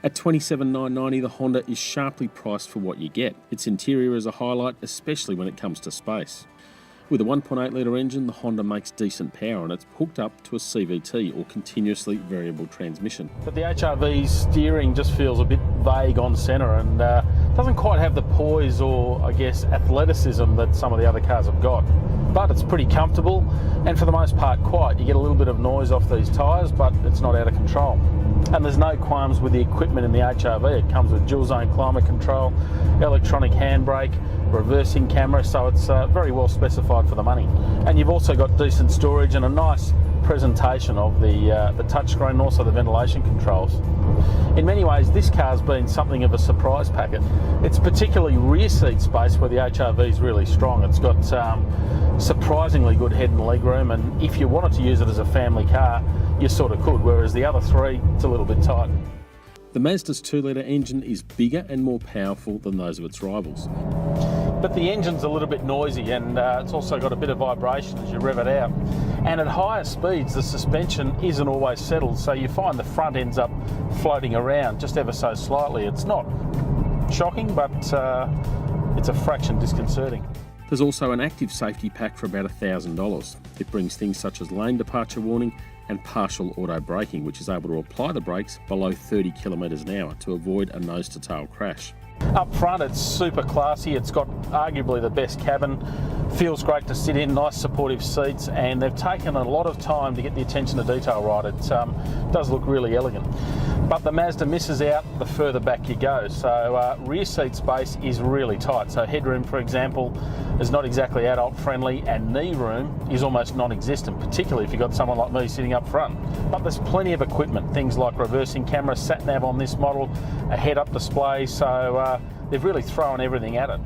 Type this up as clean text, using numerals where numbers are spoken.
At $27,990, the Honda is sharply priced for what you get. Its interior is a highlight, especially when it comes to space. With a 1.8 litre engine, the Honda makes decent power and it's hooked up to a CVT or continuously variable transmission. But the HRV's steering just feels a bit vague on centre and doesn't quite have the poise or, I guess, athleticism that some of the other cars have got. But it's pretty comfortable and for the most part quiet. You get a little bit of noise off these tyres, but it's not out of control. And there's no qualms with the equipment in the HRV. It comes with dual zone climate control, electronic handbrake, reversing camera, so it's very well specified for the money. And you've also got decent storage and a nice presentation of the touchscreen and also the ventilation controls. In many ways, this car's been something of a surprise packet. It's particularly rear seat space where the HRV is really strong. It's got surprisingly good head and leg room, and if you wanted to use it as a family car, you sort of could, whereas the other three, it's a little bit tight. The Mazda's 2-litre engine is bigger and more powerful than those of its rivals. But the engine's a little bit noisy and it's also got a bit of vibration as you rev it out. And at higher speeds, the suspension isn't always settled, so you find the front ends up floating around just ever so slightly. It's not shocking, but it's a fraction disconcerting. There's also an active safety pack for about $1,000. It brings things such as lane departure warning and partial auto braking, which is able to apply the brakes below 30 kilometres an hour to avoid a nose-to-tail crash. Up front, it's super classy. It's got arguably the best cabin. Feels great to sit in, nice supportive seats, and they've taken a lot of time to get the attention to detail right. It does look really elegant. But the Mazda misses out the further back you go. So rear seat space is really tight. So headroom, for example, is not exactly adult friendly, and knee room is almost non-existent, particularly if you've got someone like me sitting up front. But there's plenty of equipment, things like reversing camera, sat nav on this model, a head-up display, so they've really thrown everything at it.